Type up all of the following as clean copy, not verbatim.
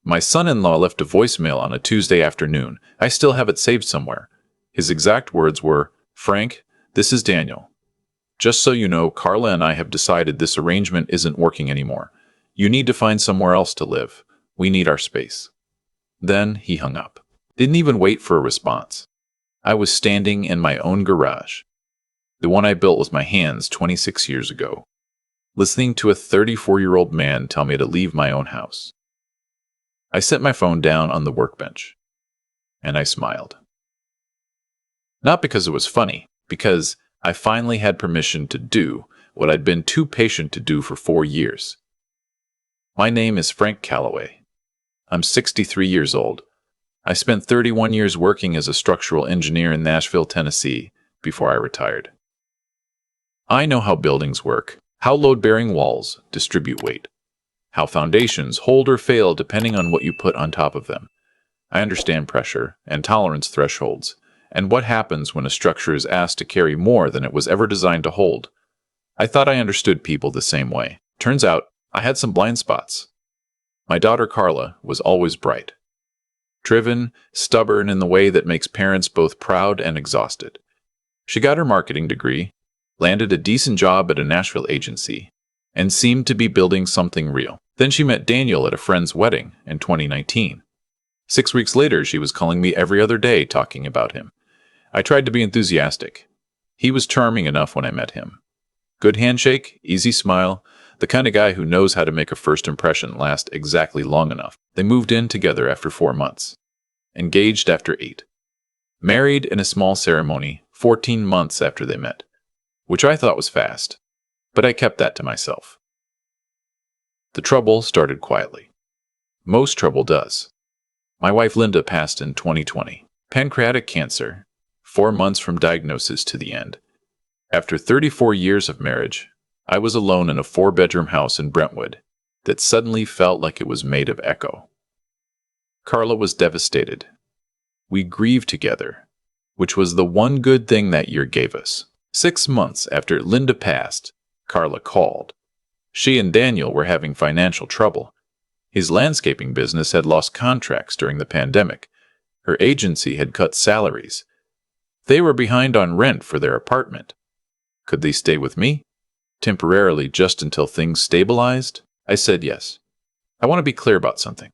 My son-in-law left a voicemail on a Tuesday afternoon. I still have it saved somewhere. His exact words were, "Frank, this is Daniel. Just so you know, Carla and I have decided this arrangement isn't working anymore. You need to find somewhere else to live. We need our space." Then he hung up. Didn't even wait for a response. I was standing in my own garage, the one I built with my hands 26 years ago, listening to a 34-year-old man tell me to leave my own house. I set my phone down on the workbench, and I smiled. Not because it was funny, because I finally had permission to do what I'd been too patient to do for 4 years. My name is Frank Calloway. I'm 63 years old. I spent 31 years working as a structural engineer in Nashville, Tennessee, before I retired. I know how buildings work, how load-bearing walls distribute weight, how foundations hold or fail depending on what you put on top of them. I understand pressure and tolerance thresholds, and what happens when a structure is asked to carry more than it was ever designed to hold. I thought I understood people the same way. Turns out, I had some blind spots. My daughter Carla was always bright, driven, stubborn in the way that makes parents both proud and exhausted. She got her marketing degree, landed a decent job at a Nashville agency, and seemed to be building something real. Then she met Daniel at a friend's wedding in 2019. 6 weeks later, she was calling me every other day talking about him. I tried to be enthusiastic. He was charming enough when I met him. Good handshake, easy smile, the kind of guy who knows how to make a first impression last exactly long enough. They moved in together after 4 months. Engaged after 8. Married in a small ceremony 14 months after they met, which I thought was fast, but I kept that to myself. The trouble started quietly. Most trouble does. My wife Linda passed in 2020. Pancreatic cancer, 4 months from diagnosis to the end. After 34 years of marriage, I was alone in a 4-bedroom house in Brentwood that suddenly felt like it was made of echo. Carla was devastated. We grieved together, which was the one good thing that year gave us. 6 months after Linda passed, Carla called. She and Daniel were having financial trouble. His landscaping business had lost contracts during the pandemic. Her agency had cut salaries. They were behind on rent for their apartment. Could they stay with me? Temporarily, just until things stabilized? I said yes. I want to be clear about something.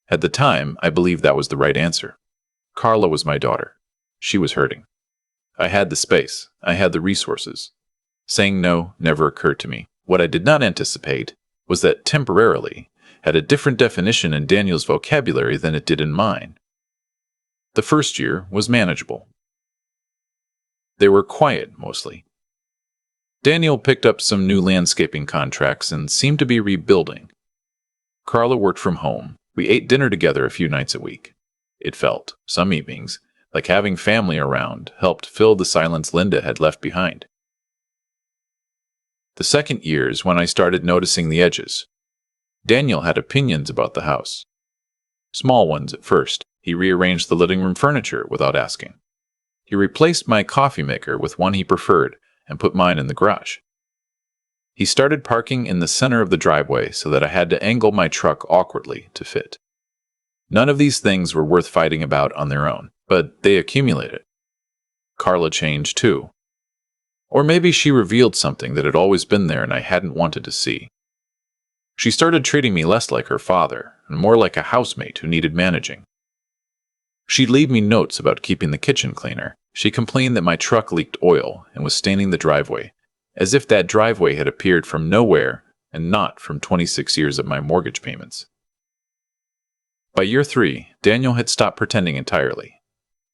At the time, I believed that was the right answer. Carla was my daughter. She was hurting. I had the space. I had the resources. Saying no never occurred to me. What I did not anticipate was that temporarily had a different definition in Daniel's vocabulary than it did in mine. The first year was manageable. They were quiet, mostly. Daniel picked up some new landscaping contracts and seemed to be rebuilding. Carla worked from home. We ate dinner together a few nights a week. It felt, some evenings, like having family around helped fill the silence Linda had left behind. The second year is when I started noticing the edges. Daniel had opinions about the house. Small ones at first. He rearranged the living room furniture without asking. He replaced my coffee maker with one he preferred and put mine in the garage. He started parking in the center of the driveway so that I had to angle my truck awkwardly to fit. None of these things were worth fighting about on their own, but they accumulated. Carla changed too. Or maybe she revealed something that had always been there and I hadn't wanted to see. She started treating me less like her father and more like a housemate who needed managing. She'd leave me notes about keeping the kitchen cleaner. She complained that my truck leaked oil and was staining the driveway, as if that driveway had appeared from nowhere and not from 26 years of my mortgage payments. By year 3, Daniel had stopped pretending entirely.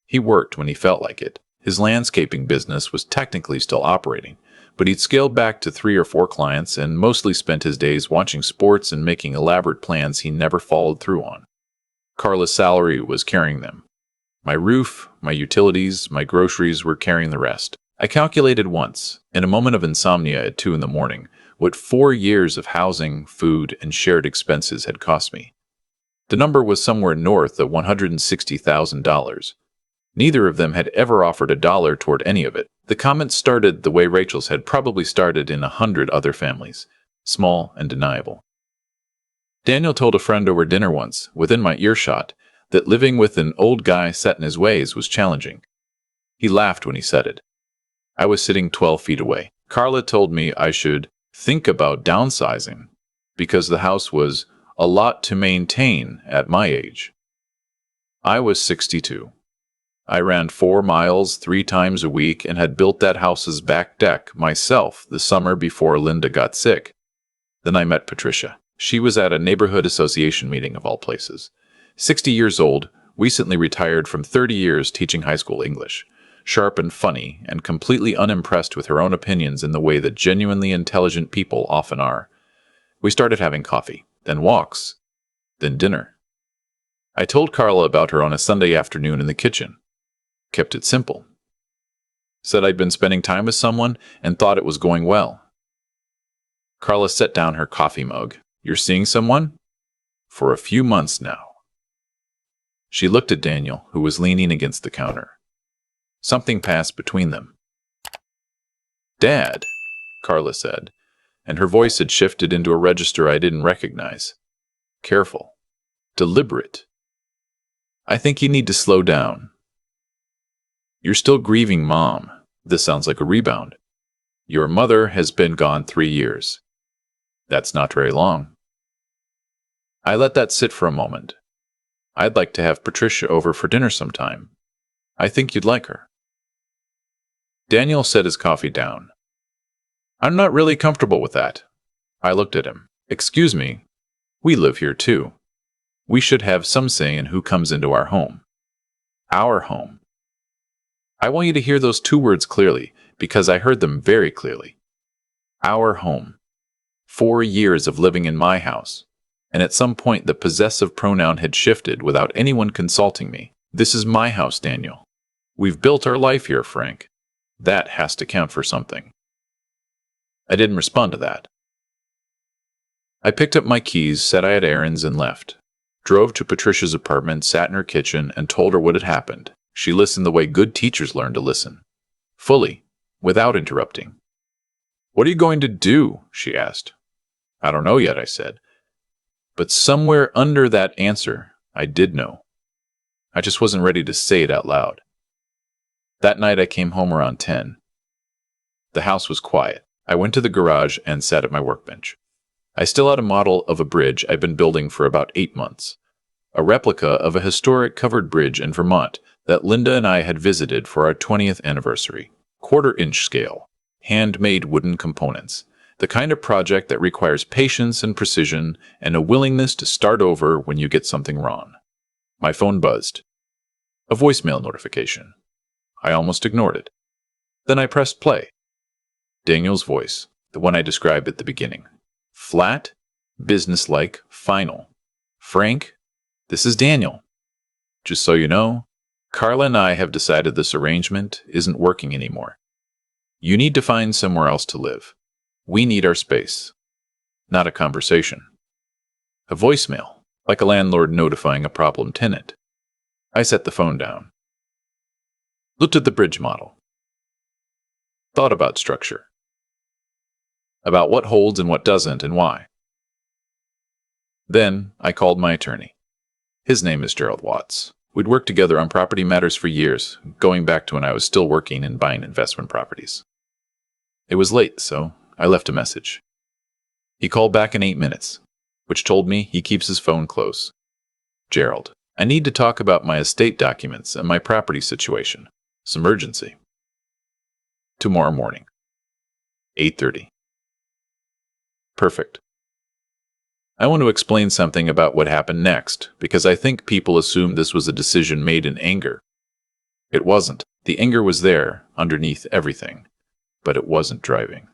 He worked when he felt like it. His landscaping business was technically still operating, but he'd scaled back to 3 or 4 clients and mostly spent his days watching sports and making elaborate plans he never followed through on. Carla's salary was carrying them. My roof, my utilities, my groceries were carrying the rest. I calculated once, in a moment of insomnia at 2 in the morning, what 4 years of housing, food, and shared expenses had cost me. The number was somewhere north of $160,000. Neither of them had ever offered $1 toward any of it. The comments started the way Rachel's had probably started in 100 other families, small and deniable. Daniel told a friend over dinner once, within my earshot, that living with an old guy set in his ways was challenging. He laughed when he said it. I was sitting 12 feet away. Carla told me I should think about downsizing because the house was a lot to maintain at my age. I was 62. I ran 4 miles 3 times a week and had built that house's back deck myself the summer before Linda got sick. Then I met Patricia. She was at a neighborhood association meeting of all places. 60 years old, recently retired from 30 years teaching high school English. Sharp and funny, and completely unimpressed with her own opinions in the way that genuinely intelligent people often are. We started having coffee, then walks, then dinner. I told Carla about her on a Sunday afternoon in the kitchen. Kept it simple. Said I'd been spending time with someone and thought it was going well. Carla set down her coffee mug. You're seeing someone? For a few months now. She looked at Daniel, who was leaning against the counter. Something passed between them. Dad, Carla said, and her voice had shifted into a register I didn't recognize. Careful. Deliberate. I think you need to slow down. You're still grieving Mom. This sounds like a rebound. Your mother has been gone 3 years. That's not very long. I let that sit for a moment. I'd like to have Patricia over for dinner sometime. I think you'd like her. Daniel set his coffee down. I'm not really comfortable with that. I looked at him. Excuse me. We live here too. We should have some say in who comes into our home. Our home. I want you to hear those 2 words clearly, because I heard them very clearly. Our home. 4 years of living in my house. And at some point the possessive pronoun had shifted without anyone consulting me. This is my house, Daniel. We've built our life here, Frank. That has to count for something. I didn't respond to that. I picked up my keys, said I had errands, and left. Drove to Patricia's apartment, sat in her kitchen, and told her what had happened. She listened the way good teachers learn to listen. Fully, without interrupting. What are you going to do? She asked. I don't know yet, I said. But somewhere under that answer, I did know. I just wasn't ready to say it out loud. That night I came home around 10. The house was quiet. I went to the garage and sat at my workbench. I still had a model of a bridge I'd been building for about 8 months. A replica of a historic covered bridge in Vermont that Linda and I had visited for our 20th anniversary. 1/4-inch scale. Handmade wooden components. The kind of project that requires patience and precision and a willingness to start over when you get something wrong. My phone buzzed. A voicemail notification. I almost ignored it. Then I pressed play. Daniel's voice, the one I described at the beginning. Flat, businesslike, final. Frank, this is Daniel. Just so you know, Carla and I have decided this arrangement isn't working anymore. You need to find somewhere else to live. We need our space. Not a conversation. A voicemail, like a landlord notifying a problem tenant. I set the phone down. Looked at the bridge model. Thought about structure. About what holds and what doesn't and why. Then I called my attorney. His name is Gerald Watts. We'd worked together on property matters for years, going back to when I was still working and buying investment properties. It was late, so I left a message. He called back in 8 minutes, which told me he keeps his phone close. Gerald, I need to talk about my estate documents and my property situation. It's an emergency. Tomorrow morning. 8:30. Perfect. I want to explain something about what happened next, because I think people assume this was a decision made in anger. It wasn't. The anger was there, underneath everything, but it wasn't driving.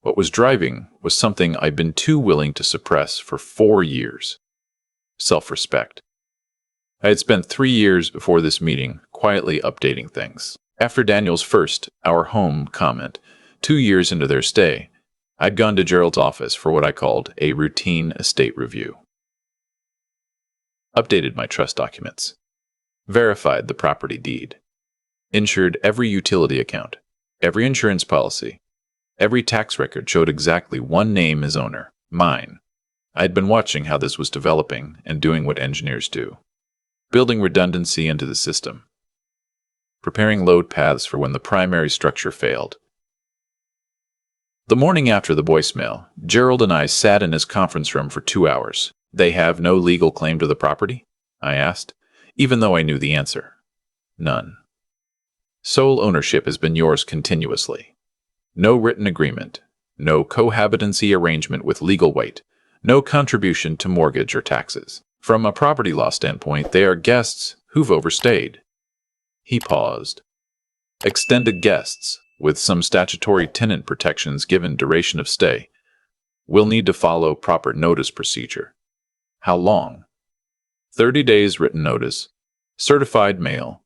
What was driving was something I'd been too willing to suppress for 4 years. Self-respect. I had spent 3 years before this meeting quietly updating things. After Daniel's first "our home" comment, 2 years into their stay, I'd gone to Gerald's office for what I called a routine estate review. Updated my trust documents. Verified the property deed. Insured every utility account. Every insurance policy. Every tax record showed exactly one name as owner, mine. I'd been watching how this was developing and doing what engineers do, building redundancy into the system, preparing load paths for when the primary structure failed. The morning after the voicemail, Gerald and I sat in his conference room for 2 hours. They have no legal claim to the property? I asked, even though I knew the answer. None. Sole ownership has been yours continuously. No written agreement, no cohabitancy arrangement with legal weight, no contribution to mortgage or taxes. From a property law standpoint, they are guests who've overstayed. He paused. Extended guests, with some statutory tenant protections given duration of stay, will need to follow proper notice procedure. How long? 30 days written notice, certified mail,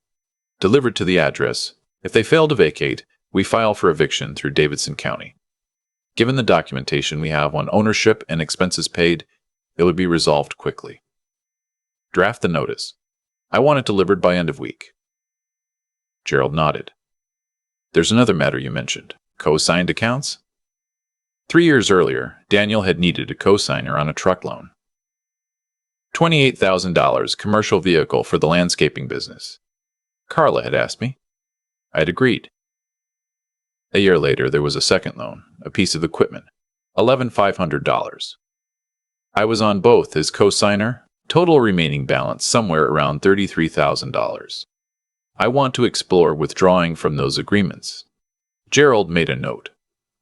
delivered to the address. If they fail to vacate, we file for eviction through Davidson County. Given the documentation we have on ownership and expenses paid, it would be resolved quickly. Draft the notice. I want it delivered by end of week. Gerald nodded. There's another matter you mentioned. Co-signed accounts? 3 years earlier, Daniel had needed a co-signer on a truck loan. $28,000 commercial vehicle for the landscaping business. Carla had asked me. I had agreed. A year later, there was a second loan, a piece of equipment, $11,500. I was on both as co-signer, total remaining balance somewhere around $33,000. I want to explore withdrawing from those agreements. Gerald made a note.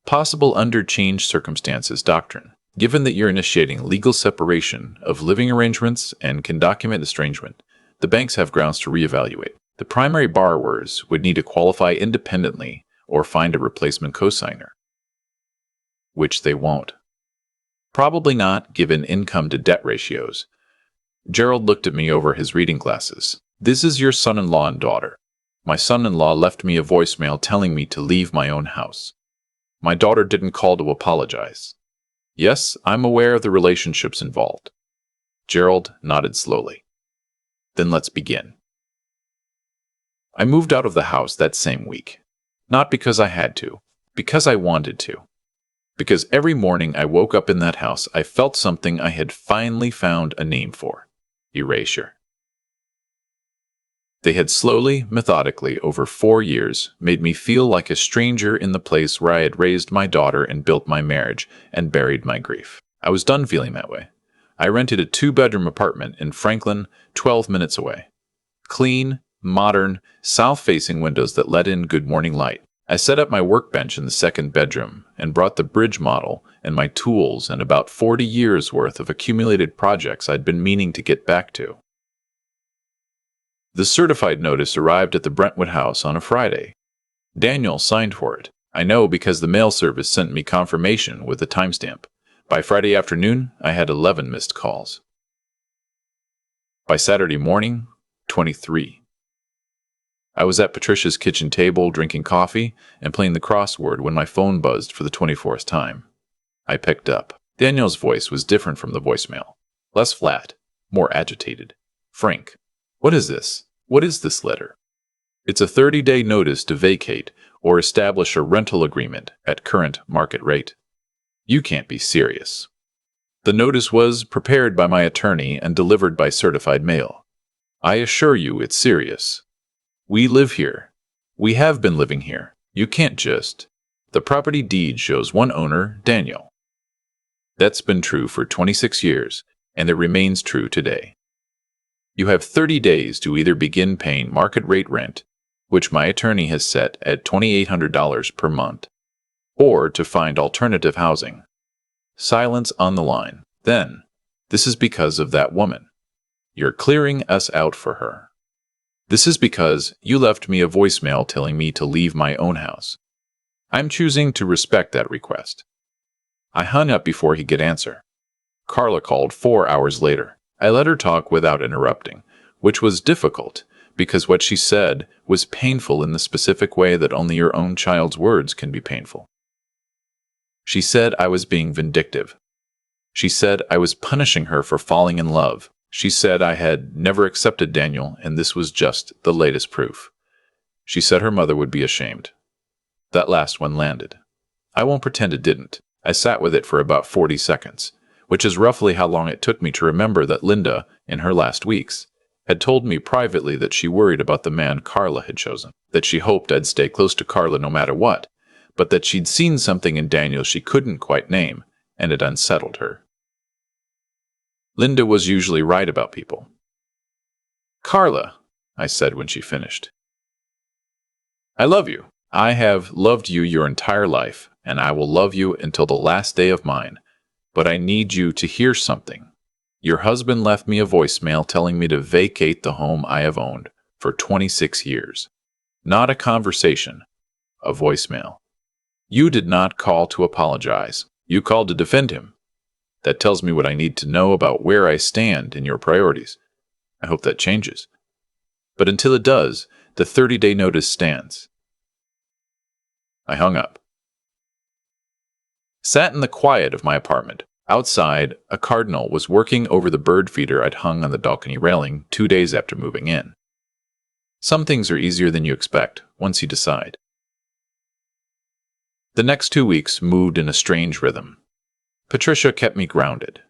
Possible under changed circumstances doctrine. Given that you're initiating legal separation of living arrangements and can document estrangement, the banks have grounds to reevaluate. The primary borrowers would need to qualify independently or find a replacement cosigner, which they won't. Probably not, given income-to-debt ratios. Gerald looked at me over his reading glasses. This is your son-in-law and daughter. My son-in-law left me a voicemail telling me to leave my own house. My daughter didn't call to apologize. Yes, I'm aware of the relationships involved. Gerald nodded slowly. Then let's begin. I moved out of the house that same week. Not because I had to, because I wanted to. Because every morning I woke up in that house, I felt something I had finally found a name for. Erasure. They had slowly, methodically, over 4 years, made me feel like a stranger in the place where I had raised my daughter and built my marriage and buried my grief. I was done feeling that way. I rented a 2-bedroom apartment in Franklin, 12 minutes away. Clean, modern, south-facing windows that let in good morning light. I set up my workbench in the 2nd bedroom and brought the bridge model and my tools and about 40 years' worth of accumulated projects I'd been meaning to get back to. The certified notice arrived at the Brentwood house on a Friday. Daniel signed for it. I know because the mail service sent me confirmation with a timestamp. By Friday afternoon, I had 11 missed calls. By Saturday morning, 23. I was at Patricia's kitchen table drinking coffee and playing the crossword when my phone buzzed for the 24th time. I picked up. Daniel's voice was different from the voicemail. Less flat, more agitated. Frank, what is this? What is this letter? It's a 30-day notice to vacate or establish a rental agreement at current market rate. You can't be serious. The notice was prepared by my attorney and delivered by certified mail. I assure you it's serious. We live here. We have been living here. You can't just. The property deed shows one owner, Daniel. That's been true for 26 years, and it remains true today. You have 30 days to either begin paying market rate rent, which my attorney has set at $2,800 per month, or to find alternative housing. Silence on the line. Then, this is because of that woman. You're clearing us out for her. This is because you left me a voicemail telling me to leave my own house. I'm choosing to respect that request. I hung up before he could answer. Carla called 4 hours later. I let her talk without interrupting, which was difficult because what she said was painful in the specific way that only your own child's words can be painful. She said I was being vindictive. She said I was punishing her for falling in love. She said I had never accepted Daniel, and this was just the latest proof. She said her mother would be ashamed. That last one landed. I won't pretend it didn't. I sat with it for about 40 seconds. which is roughly how long it took me to remember that Linda, in her last weeks, had told me privately that she worried about the man Carla had chosen, that she hoped I'd stay close to Carla no matter what, but that she'd seen something in Daniel she couldn't quite name, and it unsettled her. Linda was usually right about people. "Carla," I said when she finished, "I love you. I have loved you your entire life, and I will love you until the last day of mine. But I need you to hear something. Your husband left me a voicemail telling me to vacate the home I have owned for 26 years. Not a conversation, a voicemail. You did not call to apologize. You called to defend him. That tells me what I need to know about where I stand in your priorities. I hope that changes. But until it does, the 30-day notice stands." I hung up. Sat in the quiet of my apartment. Outside, a cardinal was working over the bird feeder I'd hung on the balcony railing 2 days after moving in. Some things are easier than you expect, once you decide. The next 2 weeks moved in a strange rhythm. Patricia kept me grounded.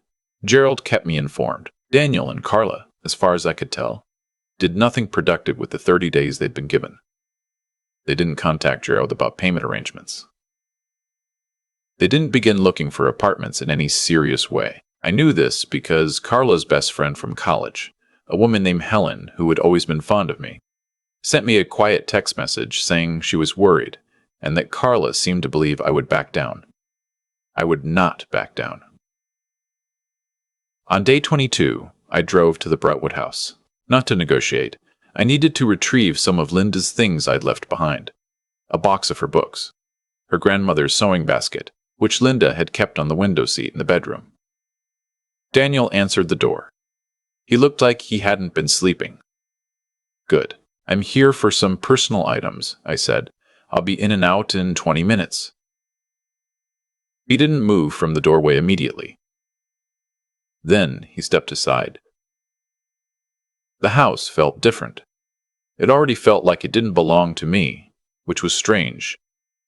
Gerald kept me informed. Daniel and Carla, as far as I could tell, did nothing productive with the 30 days they'd been given. They didn't contact Gerald about payment arrangements. They didn't begin looking for apartments in any serious way. I knew this because Carla's best friend from college, a woman named Helen who had always been fond of me, sent me a quiet text message saying she was worried and that Carla seemed to believe I would back down. I would not back down. On day 22, I drove to the Brentwood house. Not to negotiate. I needed to retrieve some of Linda's things I'd left behind. A box of her books. Her grandmother's sewing basket, which Linda had kept on the window seat in the bedroom. Daniel answered the door. He looked like he hadn't been sleeping. "Good. I'm here for some personal items," I said. "I'll be in and out in 20 minutes. He didn't move from the doorway immediately. Then he stepped aside. The house felt different. It already felt like it didn't belong to me, which was strange,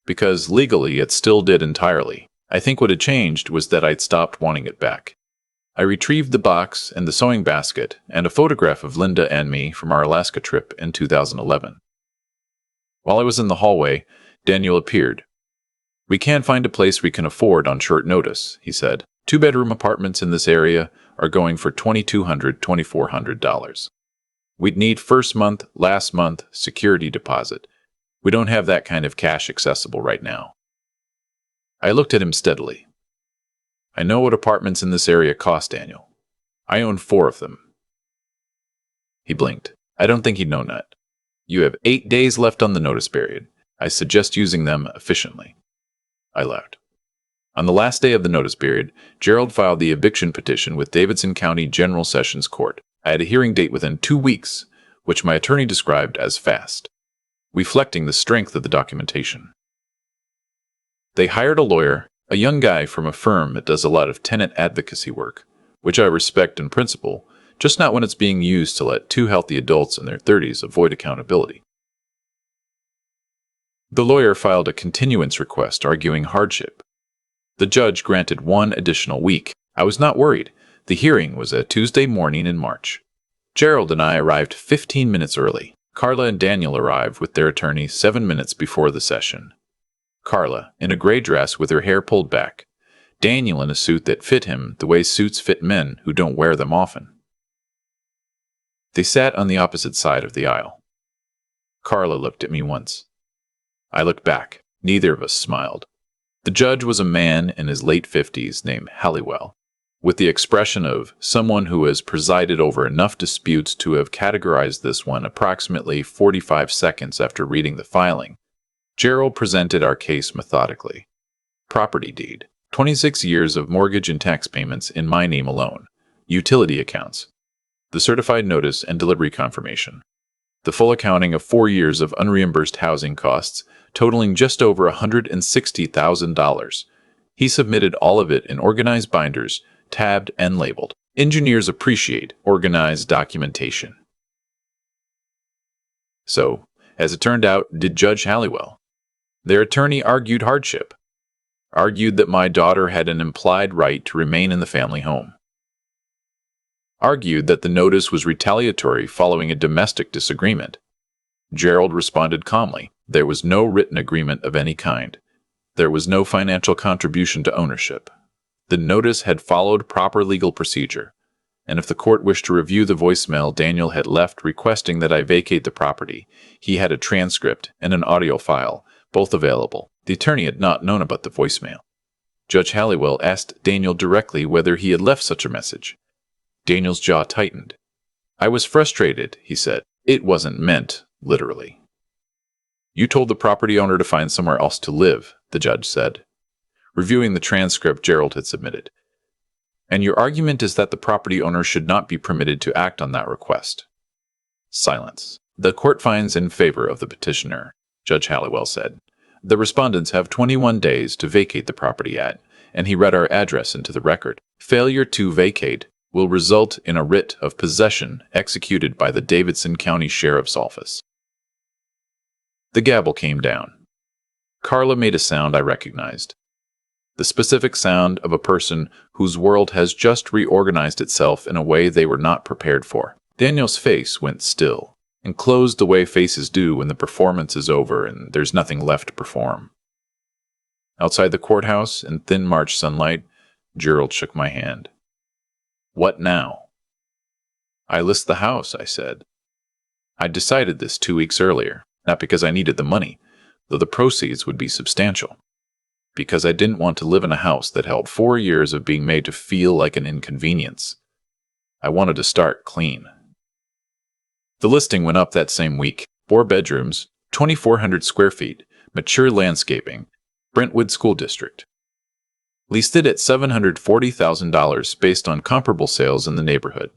because legally it still did entirely. I think what had changed was that I'd stopped wanting it back. I retrieved the box and the sewing basket and a photograph of Linda and me from our Alaska trip in 2011. While I was in the hallway, Daniel appeared. "We can't find a place we can afford on short notice," he said. "Two-bedroom apartments in this area are going for $2,200, $2,400. We'd need first month, last month, security deposit. We don't have that kind of cash accessible right now." I looked at him steadily. "I know what apartments in this area cost, Daniel. I own 4 of them." He blinked. "I don't think he'd known that. You have 8 days left on the notice period. I suggest using them efficiently." I laughed. On the last day of the notice period, Gerald filed the eviction petition with Davidson County General Sessions Court. I had a hearing date within 2 weeks, which my attorney described as fast, reflecting the strength of the documentation. They hired a lawyer, a young guy from a firm that does a lot of tenant advocacy work, which I respect in principle, just not when it's being used to let 2 healthy adults in their 30s avoid accountability. The lawyer filed a continuance request arguing hardship. The judge granted 1 additional week. I was not worried. The hearing was a Tuesday morning in March. Gerald and I arrived 15 minutes early. Carla and Daniel arrived with their attorney 7 minutes before the session. Carla, in a gray dress with her hair pulled back. Daniel in a suit that fit him the way suits fit men who don't wear them often. They sat on the opposite side of the aisle. Carla looked at me once. I looked back. Neither of us smiled. The judge was a man in his late 50s named Halliwell, with the expression of someone who has presided over enough disputes to have categorized this one approximately 45 seconds after reading the filing. Gerald presented our case methodically. Property deed, 26 years of mortgage and tax payments in my name alone, utility accounts, the certified notice and delivery confirmation, the full accounting of 4 years of unreimbursed housing costs totaling just over $160,000. He submitted all of it in organized binders, tabbed and labeled. Engineers appreciate organized documentation. So, as it turned out, did Judge Halliwell. Their attorney argued hardship. Argued that my daughter had an implied right to remain in the family home. Argued that the notice was retaliatory following a domestic disagreement. Gerald responded calmly. There was no written agreement of any kind. There was no financial contribution to ownership. The notice had followed proper legal procedure, and if the court wished to review the voicemail Daniel had left requesting that I vacate the property, he had a transcript and an audio file, both available. The attorney had not known about the voicemail. Judge Halliwell asked Daniel directly whether he had left such a message. Daniel's jaw tightened. I was frustrated, he said. It wasn't meant, literally. You told the property owner to find somewhere else to live, the judge said, reviewing the transcript Gerald had submitted. And your argument is that the property owner should not be permitted to act on that request. Silence. The court finds in favor of the petitioner, Judge Halliwell said. The respondents have 21 days to vacate the property at, and he read our address into the record. Failure to vacate will result in a writ of possession executed by the Davidson County Sheriff's Office. The gavel came down. Carla made a sound I recognized. The specific sound of a person whose world has just reorganized itself in a way they were not prepared for. Daniel's face went still, and closed the way faces do when the performance is over and there's nothing left to perform. Outside the courthouse, in thin March sunlight, Gerald shook my hand. What now? I list the house, I said. I'd decided this 2 weeks earlier, not because I needed the money, though the proceeds would be substantial. Because I didn't want to live in a house that held 4 years of being made to feel like an inconvenience. I wanted to start clean. The listing went up that same week. 4 bedrooms, 2,400 square feet, mature landscaping, Brentwood School District. Leased it at $740,000 based on comparable sales in the neighborhood.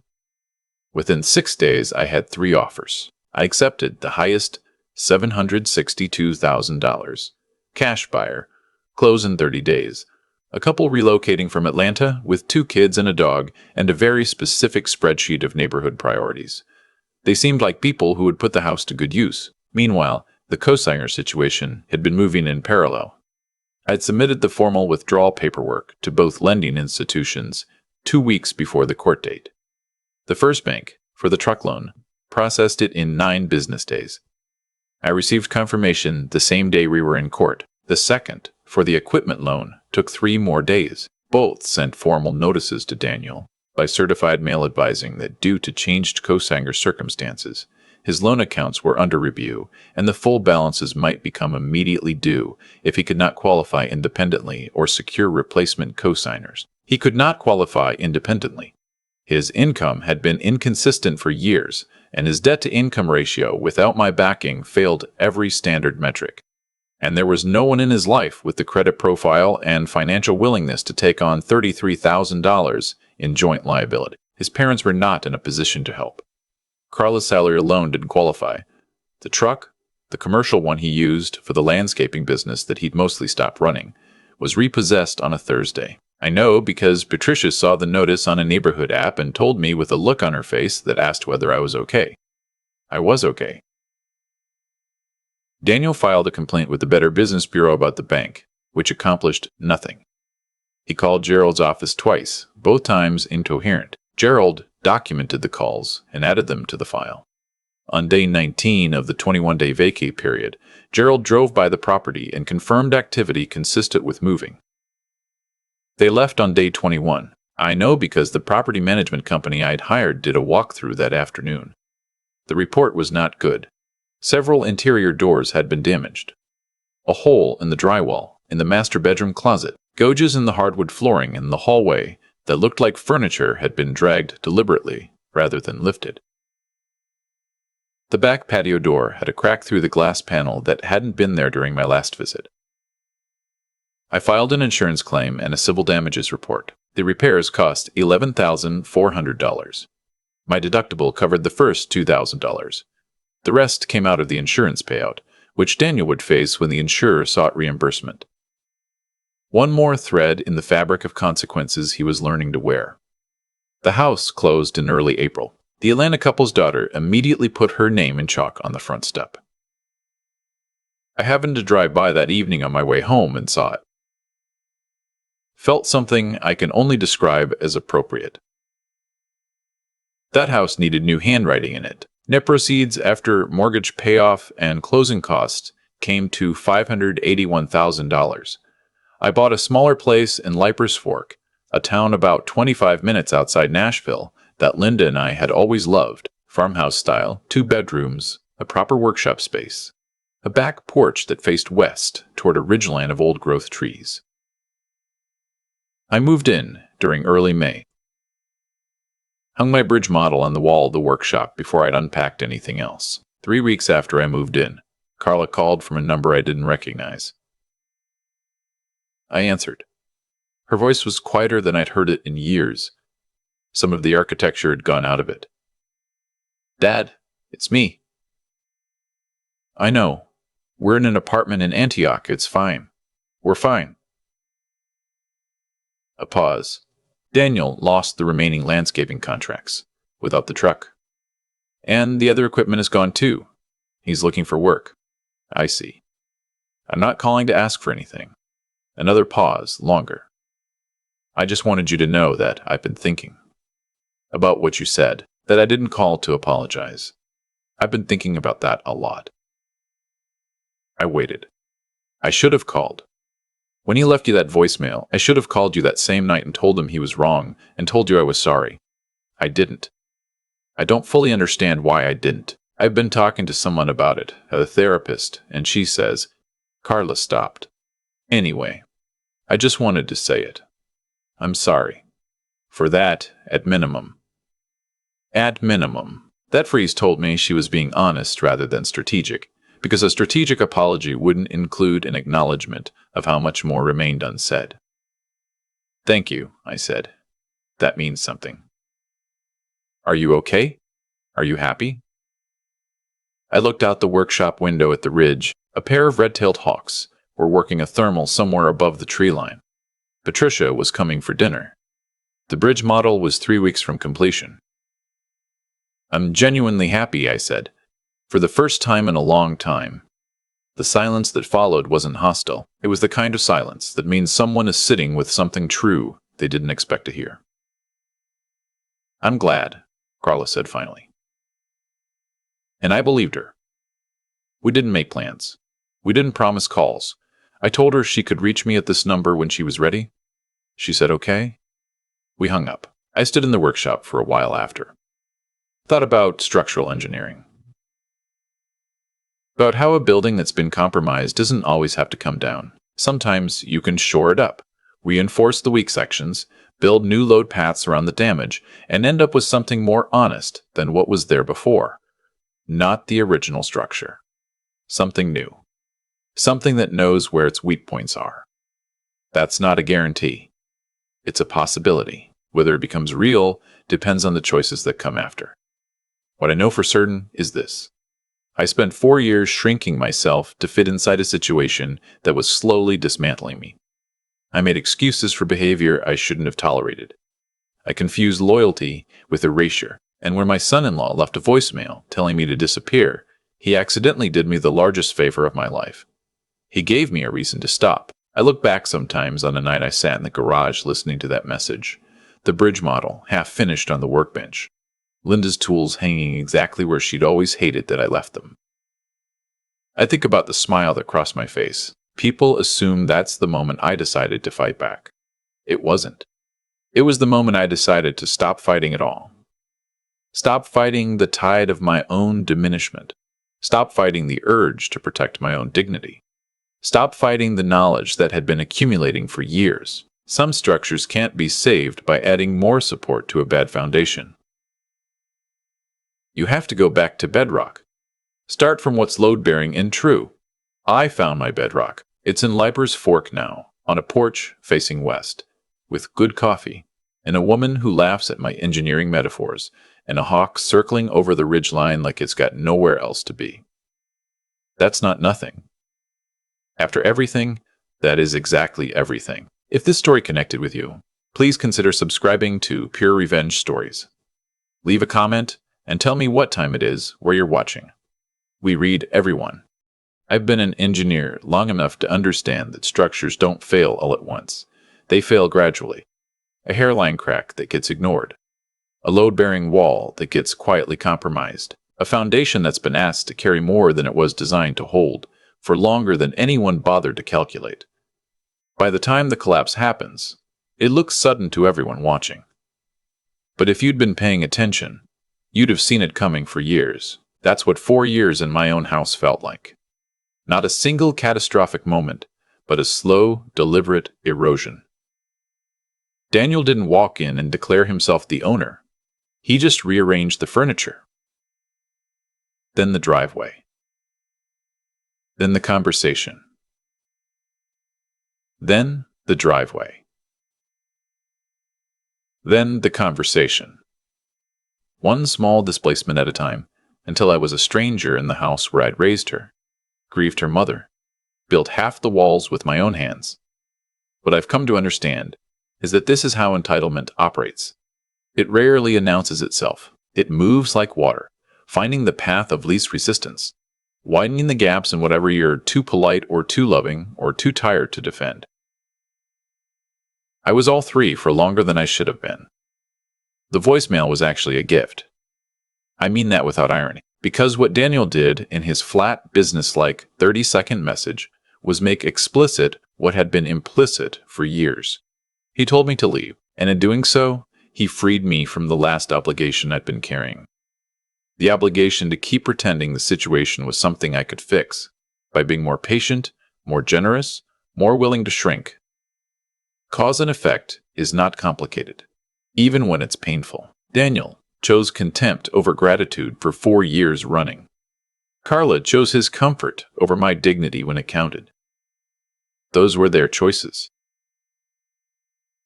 Within 6 days, I had 3 offers. I accepted the highest, $762,000. Cash buyer, close in 30 days. A couple relocating from Atlanta with 2 kids and a dog and a very specific spreadsheet of neighborhood priorities. They seemed like people who would put the house to good use. Meanwhile, the cosigner situation had been moving in parallel. I'd submitted the formal withdrawal paperwork to both lending institutions 2 weeks before the court date. The first bank, for the truck loan, processed it in 9 business days. I received confirmation the same day we were in court. The second, for the equipment loan, took 3 more days. Both sent formal notices to Daniel by certified mail advising that due to changed cosigner circumstances, his loan accounts were under review, and the full balances might become immediately due if he could not qualify independently or secure replacement cosigners. He could not qualify independently. His income had been inconsistent for years, and his debt-to-income ratio without my backing failed every standard metric. And there was no one in his life with the credit profile and financial willingness to take on $33,000 in joint liability. His parents were not in a position to help. Carla's salary alone didn't qualify. The truck, the commercial one he used for the landscaping business that he'd mostly stopped running, was repossessed on a Thursday. I know because Patricia saw the notice on a neighborhood app and told me with a look on her face that asked whether I was okay. I was okay. Daniel filed a complaint with the Better Business Bureau about the bank, which accomplished nothing. He called Gerald's office twice, both times incoherent. Gerald documented the calls and added them to the file. On day 19 of the 21-day vacate period, Gerald drove by the property and confirmed activity consistent with moving. They left on day 21. I know because the property management company I'd hired did a walkthrough that afternoon. The report was not good. Several interior doors had been damaged. A hole in the drywall, in the master bedroom closet, gouges in the hardwood flooring in the hallway that looked like furniture had been dragged deliberately rather than lifted. The back patio door had a crack through the glass panel that hadn't been there during my last visit. I filed an insurance claim and a civil damages report. The repairs cost $11,400. My deductible covered the first $2,000. The rest came out of the insurance payout, which Daniel would face when the insurer sought reimbursement. One more thread in the fabric of consequences he was learning to wear. The house closed in early April. The Atlanta couple's daughter immediately put her name in chalk on the front step. I happened to drive by that evening on my way home and saw it. felt something I can only describe as appropriate. That house needed new handwriting in it. Net proceeds after mortgage payoff and closing costs came to $581,000. I bought a smaller place in Leiper's Fork, a town about 25 minutes outside Nashville that Linda and I had always loved. Farmhouse style, 2 bedrooms, a proper workshop space, a back porch that faced west toward a ridgeline of old-growth trees. I moved in during early May. Hung my bridge model on the wall of the workshop before I'd unpacked anything else. 3 weeks after I moved in, Carla called from a number I didn't recognize. I answered. Her voice was quieter than I'd heard it in years. Some of the architecture had gone out of it. Dad, it's me. I know. We're in an apartment in Antioch. It's fine. We're fine. A pause. Daniel lost the remaining landscaping contracts, without the truck. And the other equipment is gone too. He's looking for work. I see. I'm not calling to ask for anything. Another pause, longer. I just wanted you to know that I've been thinking about what you said, that I didn't call to apologize. I've been thinking about that a lot. I waited. I should have called. When he left you that voicemail, I should have called you that same night and told him he was wrong and told you I was sorry. I didn't. I don't fully understand why I didn't. I've been talking to someone about it, a therapist, and she says, Carla stopped. Anyway, I just wanted to say it. I'm sorry. For that, at minimum. At minimum. That phrase told me she was being honest rather than strategic, because a strategic apology wouldn't include an acknowledgement of how much more remained unsaid. Thank you, I said. That means something. Are you okay? Are you happy? I looked out the workshop window at the ridge. A pair of red-tailed hawks were working a thermal somewhere above the tree line. Patricia was coming for dinner. The bridge model was 3 weeks from completion. I'm genuinely happy, I said. For the first time in a long time. The silence that followed wasn't hostile. It was the kind of silence that means someone is sitting with something true they didn't expect to hear. I'm glad, Carla said finally. And I believed her. We didn't make plans. We didn't promise calls. I told her she could reach me at this number when she was ready. She said okay. We hung up. I stood in the workshop for a while after. Thought about structural engineering. About how a building that's been compromised doesn't always have to come down. Sometimes you can shore it up, reinforce the weak sections, build new load paths around the damage, and end up with something more honest than what was there before. Not the original structure. Something new. Something that knows where its weak points are. That's not a guarantee. It's a possibility. Whether it becomes real depends on the choices that come after. What I know for certain is this. I spent 4 years shrinking myself to fit inside a situation that was slowly dismantling me. I made excuses for behavior I shouldn't have tolerated. I confused loyalty with erasure, and when my son-in-law left a voicemail telling me to disappear, he accidentally did me the largest favor of my life. He gave me a reason to stop. I look back sometimes on the night I sat in the garage listening to that message, the bridge model half finished on the workbench, Linda's tools hanging exactly where she'd always hated that I left them. I think about the smile that crossed my face. People assume that's the moment I decided to fight back. It wasn't. It was the moment I decided to stop fighting at all. Stop fighting the tide of my own diminishment. Stop fighting the urge to protect my own dignity. Stop fighting the knowledge that had been accumulating for years. Some structures can't be saved by adding more support to a bad foundation. You have to go back to bedrock. Start from what's load-bearing and true. I found my bedrock. It's in Leiper's Fork now, on a porch facing west, with good coffee, and a woman who laughs at my engineering metaphors, and a hawk circling over the ridgeline like it's got nowhere else to be. That's not nothing. After everything, that is exactly everything. If this story connected with you, please consider subscribing to Pure Revenge Stories. Leave a comment and tell me what time it is where you're watching. We read everyone. I've been an engineer long enough to understand that structures don't fail all at once. They fail gradually. A hairline crack that gets ignored. A load-bearing wall that gets quietly compromised. A foundation that's been asked to carry more than it was designed to hold, for longer than anyone bothered to calculate. By the time the collapse happens, it looks sudden to everyone watching. But if you'd been paying attention, you'd have seen it coming for years. That's what 4 years in my own house felt like. Not a single catastrophic moment, but a slow, deliberate erosion. Daniel didn't walk in and declare himself the owner. He just rearranged the furniture. Then the driveway. Then the conversation. Then the driveway. Then the conversation. One small displacement at a time, until I was a stranger in the house where I'd raised her, grieved her mother, built half the walls with my own hands. What I've come to understand is that this is how entitlement operates. It rarely announces itself. It moves like water, finding the path of least resistance, widening the gaps in whatever you're too polite or too loving or too tired to defend. I was all three for longer than I should have been. The voicemail was actually a gift. I mean that without irony, because what Daniel did in his flat, businesslike 30-second message was make explicit what had been implicit for years. He told me to leave, and in doing so, he freed me from the last obligation I'd been carrying. The obligation to keep pretending the situation was something I could fix, by being more patient, more generous, more willing to shrink. Cause and effect is not complicated, even when it's painful. Daniel chose contempt over gratitude for 4 years running. Carla chose his comfort over my dignity when it counted. Those were their choices.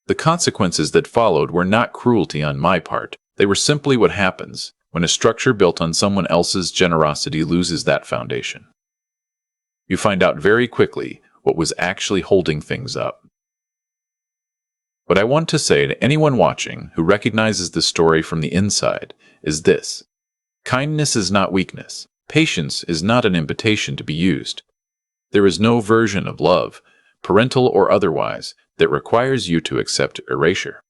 The consequences that followed were not cruelty on my part. They were simply what happens when a structure built on someone else's generosity loses that foundation. You find out very quickly what was actually holding things up. What I want to say to anyone watching who recognizes this story from the inside is this: kindness is not weakness. Patience is not an invitation to be used. There is no version of love, parental or otherwise, that requires you to accept erasure.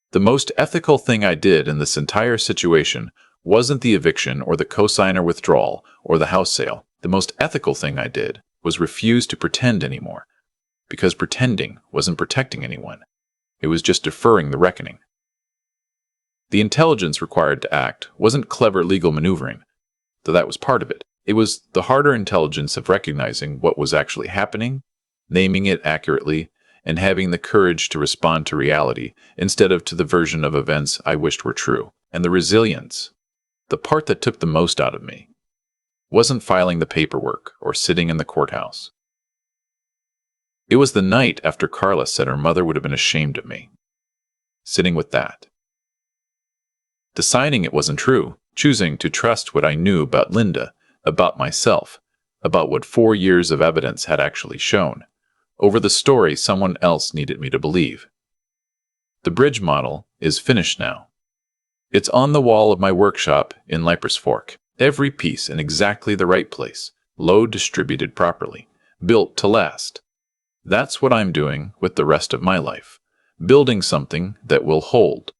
The most ethical thing I did in this entire situation wasn't the eviction or the cosigner withdrawal or the house sale. The most ethical thing I did was refuse to pretend anymore, because pretending wasn't protecting anyone. It was just deferring the reckoning. The intelligence required to act wasn't clever legal maneuvering, though that was part of it. It was the harder intelligence of recognizing what was actually happening, naming it accurately, and having the courage to respond to reality instead of to the version of events I wished were true. And the resilience, the part that took the most out of me, wasn't filing the paperwork or sitting in the courthouse. It was the night after Carla said her mother would have been ashamed of me. Sitting with that. Deciding it wasn't true, choosing to trust what I knew about Linda, about myself, about what 4 years of evidence had actually shown, over the story someone else needed me to believe. The bridge model is finished now. It's on the wall of my workshop in Cypress Fork. Every piece in exactly the right place, load distributed properly, built to last. That's what I'm doing with the rest of my life, building something that will hold.